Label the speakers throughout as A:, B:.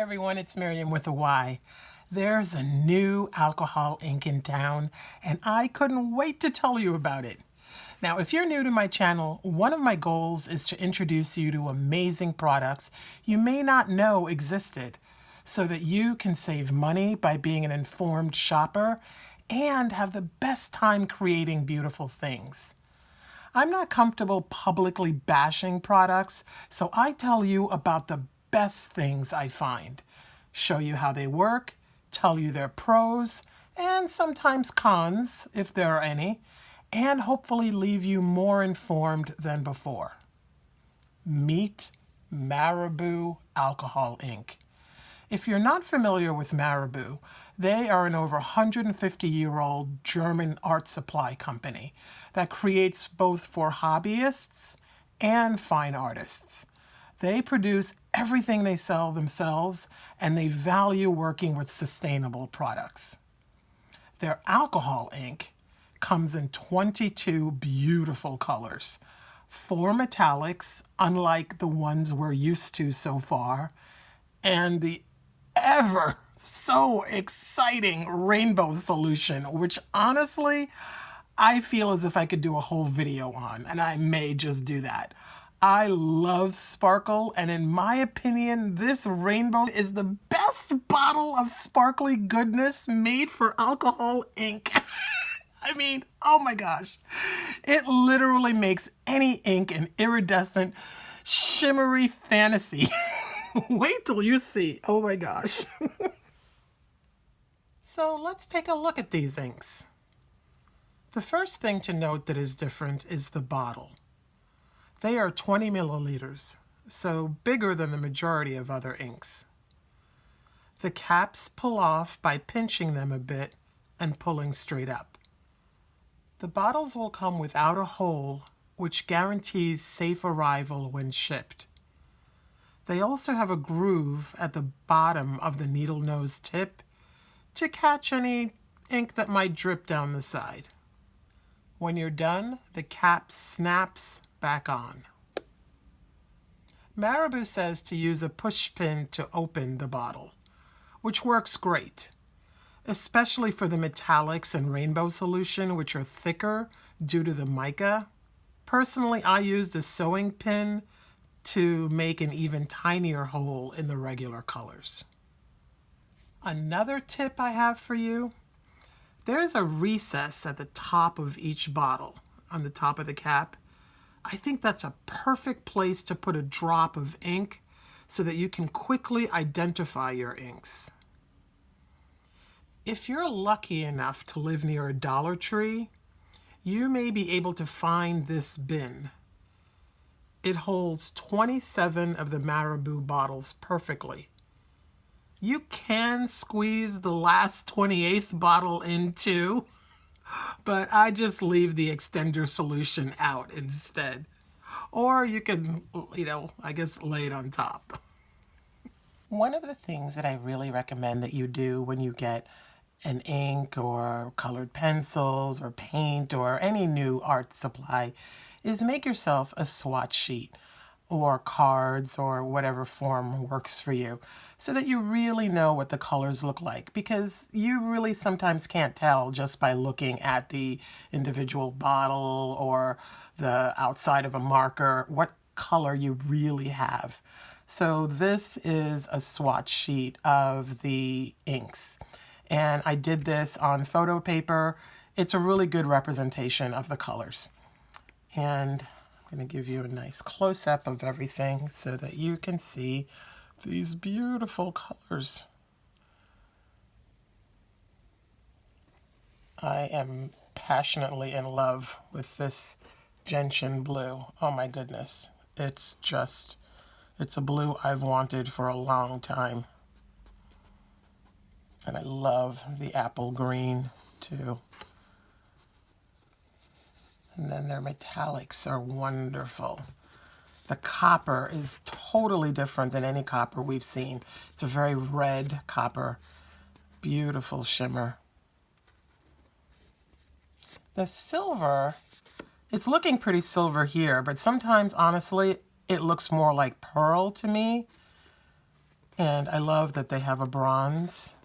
A: everyone, it's Miriam with a Y. There's a new alcohol ink in town, and I couldn't wait to tell you about it. Now, if you're new to my channel, one of my goals is to introduce you to amazing products you may not know existed, so that you can save money by being an informed shopper and have the best time creating beautiful things. I'm not comfortable publicly bashing products, so I tell you about the best things I find, show you how they work, tell you their pros, and sometimes cons, if there are any, and hopefully leave you more informed than before. Meet Marabu Alcohol Ink. If you're not familiar with Marabu, they are an over 150-year-old German art supply company that creates both for hobbyists and fine artists. They produce everything they sell themselves, and they value working with sustainable products. Their alcohol ink comes in 22 beautiful colors, 4 metallics, unlike the ones we're used to so far, and the ever so exciting rainbow solution, which honestly, I feel as if I could do a whole video on, and I may just do that. I love sparkle, and in my opinion, this rainbow is the best bottle of sparkly goodness made for alcohol ink. I mean, oh my gosh. It literally makes any ink an iridescent, shimmery fantasy. Wait till you see. Oh my gosh. So let's take a look at these inks. The first thing to note that is different is the bottle. They are 20 milliliters, so bigger than the majority of other inks. The caps pull off by pinching them a bit and pulling straight up. The bottles will come without a hole, which guarantees safe arrival when shipped. They also have a groove at the bottom of the needle nose tip to catch any ink that might drip down the side. When you're done, the cap snaps back on. Marabu says to use a push pin to open the bottle, which works great, especially for the metallics and rainbow solution, which are thicker due to the mica. Personally, I used a sewing pin to make an even tinier hole in the regular colors. Another tip I have for you, there's a recess at the top of each bottle, on the top of the cap. I think that's a perfect place to put a drop of ink so that you can quickly identify your inks. If you're lucky enough to live near a Dollar Tree, you may be able to find this bin. It holds 27 of the Marabu bottles perfectly. You can squeeze the last 28th bottle in too, but I just leave the extender solution out instead. Or you can, I guess lay it on top. One of the things that I really recommend that you do when you get an ink or colored pencils or paint or any new art supply is make yourself a swatch sheet or cards or whatever form works for you, so that you really know what the colors look like, because you really sometimes can't tell just by looking at the individual bottle or the outside of a marker what color you really have. So this is a swatch sheet of the inks, and I did this on photo paper. It's a really good representation of the colors. And I'm going to give you a nice close-up of everything so that you can see these beautiful colors. I am passionately in love with this gentian blue. Oh my goodness. It's a blue I've wanted for a long time. And I love the apple green too. And then their metallics are wonderful. The copper is totally different than any copper we've seen. It's a very red copper. Beautiful shimmer. The silver, it's looking pretty silver here, but sometimes, honestly, it looks more like pearl to me. And I love that they have a bronze,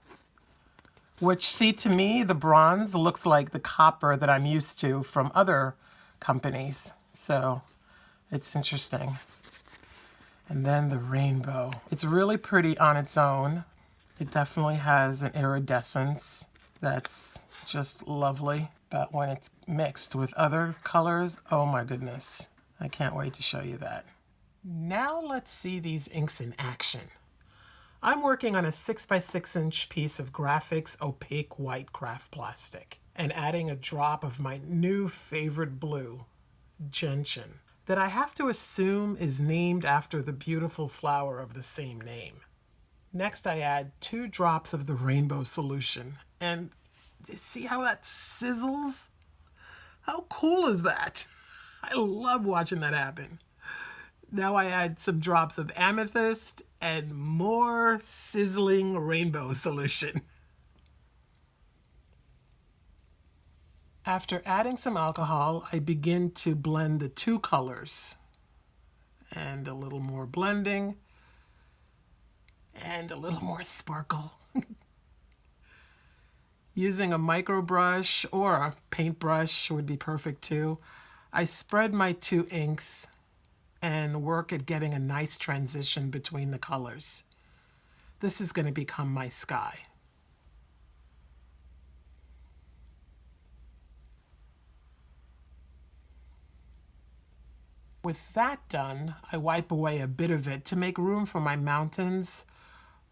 A: which, see, to me, the bronze looks like the copper that I'm used to from other companies. So it's interesting. And then the rainbow. It's really pretty on its own. It definitely has an iridescence that's just lovely. But when it's mixed with other colors, oh my goodness. I can't wait to show you that. Now let's see these inks in action. I'm working on a 6x6" piece of Grafix opaque white craft plastic and adding a drop of my new favorite blue, gentian, that I have to assume is named after the beautiful flower of the same name. Next, I add 2 drops of the rainbow solution, and see how that sizzles? How cool is that? I love watching that happen. Now I add some drops of amethyst and more sizzling rainbow solution. After adding some alcohol, I begin to blend the 2 colors. And a little more blending. And a little more sparkle. Using a microbrush or a paintbrush would be perfect too. I spread my 2 inks and work at getting a nice transition between the colors. This is going to become my sky. With that done, I wipe away a bit of it to make room for my mountains,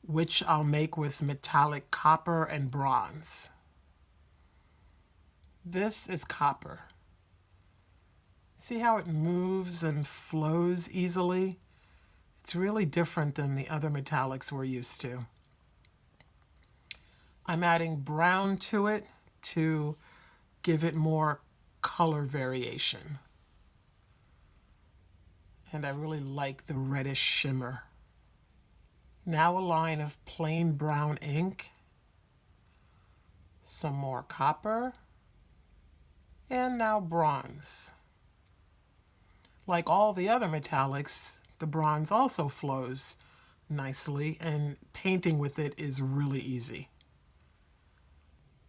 A: which I'll make with metallic copper and bronze. This is copper. See how it moves and flows easily? It's really different than the other metallics we're used to. I'm adding brown to it to give it more color variation. And I really like the reddish shimmer. Now a line of plain brown ink, some more copper, and now bronze. Like all the other metallics, the bronze also flows nicely, and painting with it is really easy.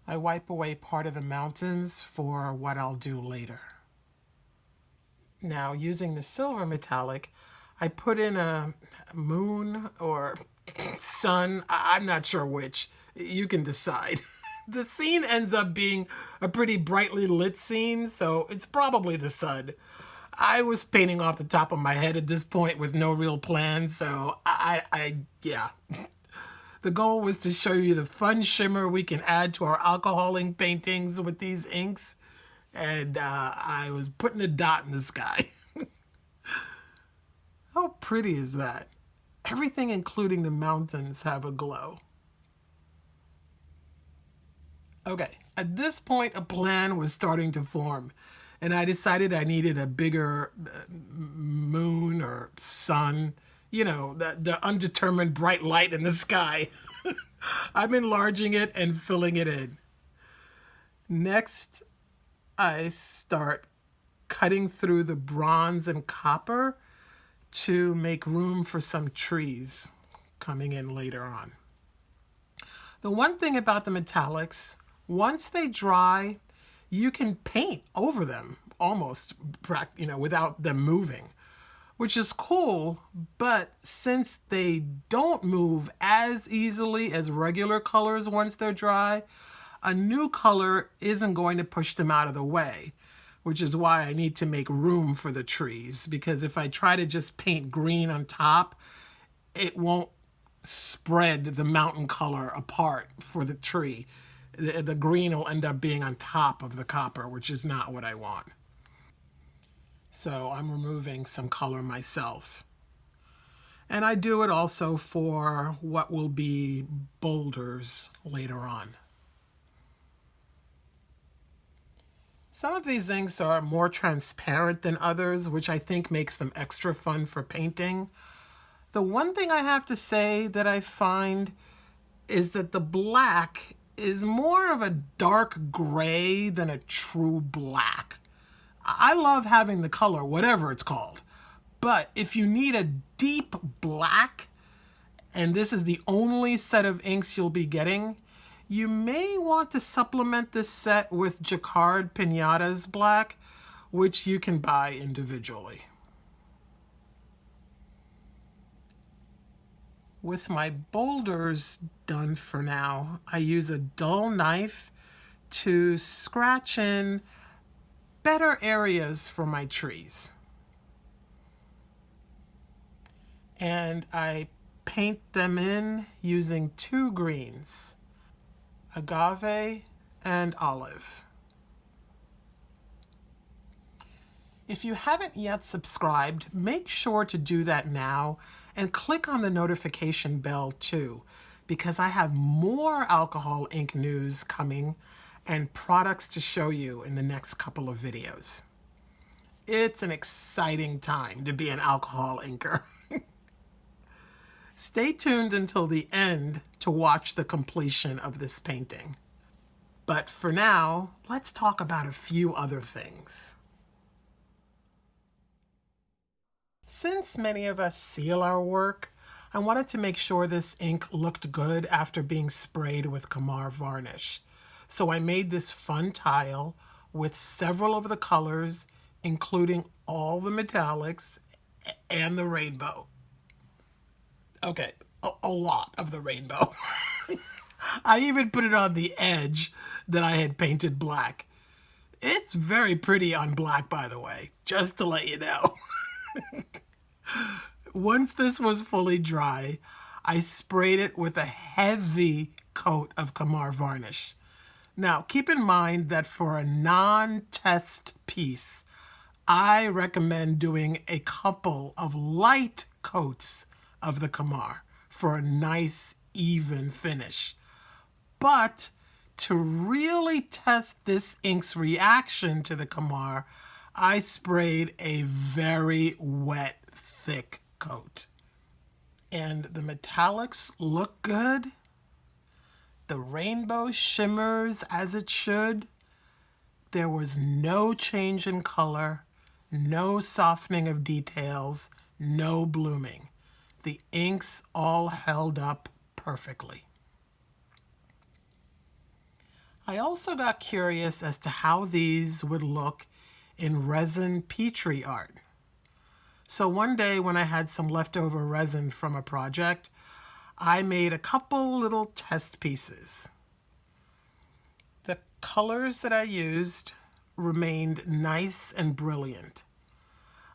A: I wipe away part of the mountains for what I'll do later. Now, using the silver metallic, I put in a moon or sun. I'm not sure which. You can decide. The scene ends up being a pretty brightly lit scene, so it's probably the sun. I was painting off the top of my head at this point with no real plan, so yeah. The goal was to show you the fun shimmer we can add to our alcohol ink paintings with these inks. And I was putting a dot in the sky. How pretty is that? Everything, including the mountains, have a glow. Okay, at this point, a plan was starting to form. And I decided I needed a bigger moon or sun. You know, the undetermined bright light in the sky. I'm enlarging it and filling it in. Next, I start cutting through the bronze and copper to make room for some trees coming in later on. The one thing about the metallics, once they dry, you can paint over them almost, without them moving, which is cool. But since they don't move as easily as regular colors once they're dry, a new color isn't going to push them out of the way, which is why I need to make room for the trees, because if I try to just paint green on top, it won't spread the mountain color apart for the tree. The green will end up being on top of the copper, which is not what I want. So I'm removing some color myself. And I do it also for what will be boulders later on. Some of these inks are more transparent than others, which I think makes them extra fun for painting. The one thing I have to say that I find is that the black is more of a dark gray than a true black. I love having the color, whatever it's called. But if you need a deep black, and this is the only set of inks you'll be getting, you may want to supplement this set with Jacquard Pinatas Black, which you can buy individually. With my boulders done for now, I use a dull knife to scratch in better areas for my trees. And I paint them in using two greens, agave and olive. If you haven't yet subscribed, make sure to do that now and click on the notification bell too, because I have more alcohol ink news coming and products to show you in the next couple of videos. It's an exciting time to be an alcohol inker. Stay tuned until the end to watch the completion of this painting. But for now, let's talk about a few other things. Since many of us seal our work, I wanted to make sure this ink looked good after being sprayed with Camar varnish. So I made this fun tile with several of the colors, including all the metallics and the rainbow. Okay, a lot of the rainbow. I even put it on the edge that I had painted black. It's very pretty on black, by the way, just to let you know. Once this was fully dry, I sprayed it with a heavy coat of Camar varnish. Now, keep in mind that for a non-test piece, I recommend doing a couple of light coats of the Camar for a nice, even finish. But to really test this ink's reaction to the Camar, I sprayed a very wet, thick coat. And the metallics look good. The rainbow shimmers as it should. There was no change in color, no softening of details, no blooming. The inks all held up perfectly. I also got curious as to how these would look in resin Petri art. So one day when I had some leftover resin from a project, I made a couple little test pieces. The colors that I used remained nice and brilliant.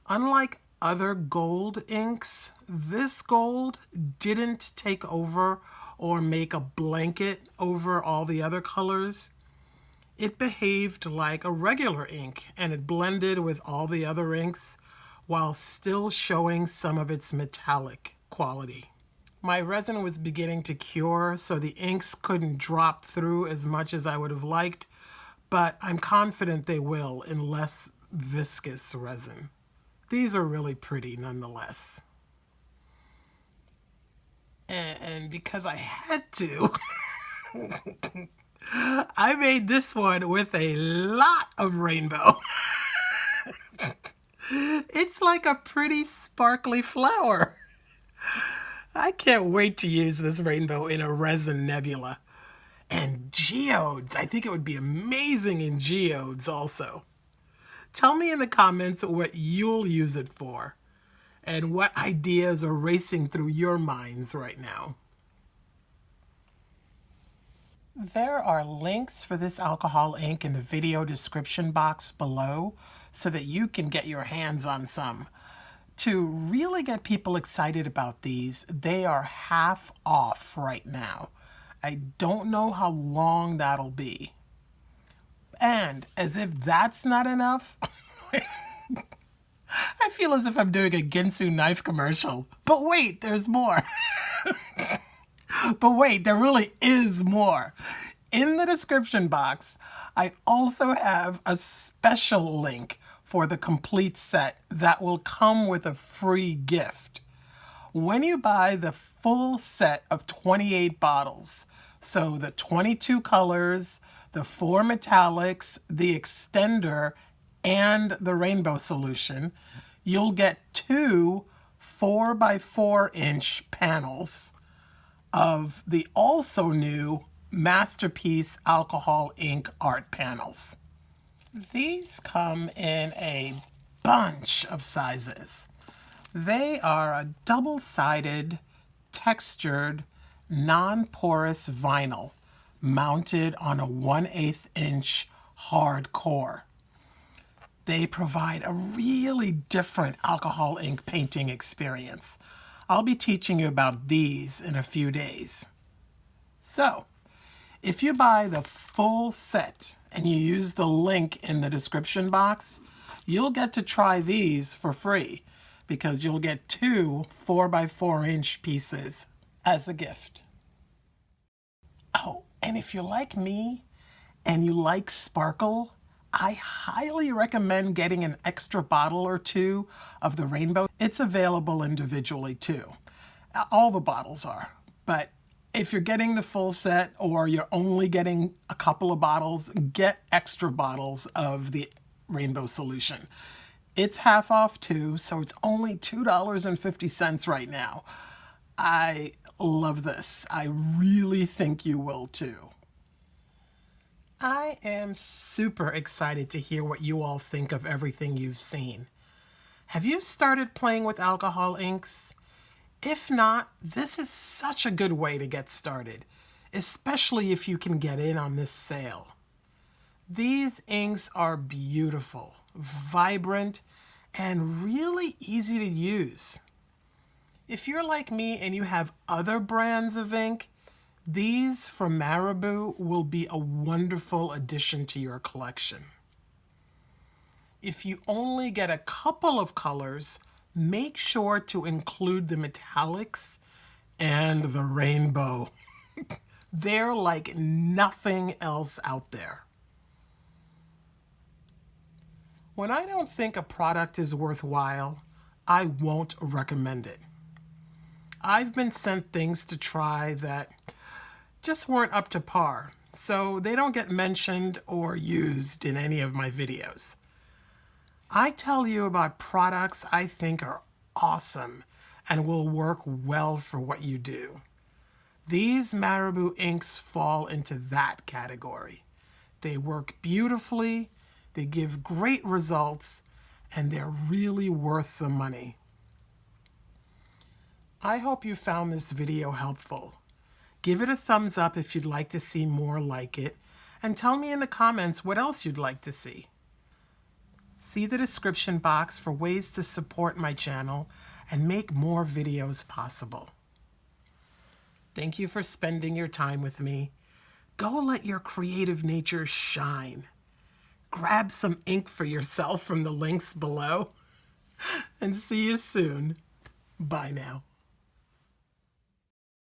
A: Unlike other gold inks, this gold didn't take over or make a blanket over all the other colors. It behaved like a regular ink and it blended with all the other inks while still showing some of its metallic quality. My resin was beginning to cure, so the inks couldn't drop through as much as I would have liked, but I'm confident they will in less viscous resin. These are really pretty nonetheless. And because I had to, I made this one with a lot of rainbow. It's like a pretty sparkly flower. I can't wait to use this rainbow in a resin nebula. And geodes, I think it would be amazing in geodes also. Tell me in the comments what you'll use it for and what ideas are racing through your minds right now. There are links for this alcohol ink in the video description box below so that you can get your hands on some. To really get people excited about these, they are half off right now. I don't know how long that'll be. And as if that's not enough, I feel as if I'm doing a Ginsu knife commercial. But wait, there's more. But wait, there really is more. In the description box, I also have a special link for the complete set that will come with a free gift. When you buy the full set of 28 bottles, so the 22 colors, the 4 metallics, the extender, and the rainbow solution, you'll get 2 4x4 inch panels of the also new Masterpiece Alcohol Ink art panels. These come in a bunch of sizes. They are a double-sided, textured, non-porous vinyl mounted on a 1/8 inch hard core. They provide a really different alcohol ink painting experience. I'll be teaching you about these in a few days. So, if you buy the full set and you use the link in the description box, you'll get to try these for free because you'll get 2 4x4 inch pieces as a gift. Oh, and if you're like me and you like sparkle, I highly recommend getting an extra bottle or 2 of the rainbow. It's available individually too. All the bottles are, but if you're getting the full set or you're only getting a couple of bottles, get extra bottles of the rainbow solution. It's half off too, so it's only $2.50 right now. I love this. I really think you will too. I am super excited to hear what you all think of everything you've seen. Have you started playing with alcohol inks? If not, this is such a good way to get started, especially if you can get in on this sale. These inks are beautiful, vibrant, and really easy to use. If you're like me and you have other brands of ink, these from Marabu will be a wonderful addition to your collection. If you only get a couple of colors, make sure to include the metallics and the rainbow. They're like nothing else out there. When I don't think a product is worthwhile, I won't recommend it. I've been sent things to try that just weren't up to par, so they don't get mentioned or used in any of my videos. I tell you about products I think are awesome and will work well for what you do. These Marabu inks fall into that category. They work beautifully, they give great results, and they're really worth the money. I hope you found this video helpful. Give it a thumbs up if you'd like to see more like it, and tell me in the comments what else you'd like to see. See the description box for ways to support my channel and make more videos possible. Thank you for spending your time with me. Go let your creative nature shine. Grab some ink for yourself from the links below. And see you soon. Bye now.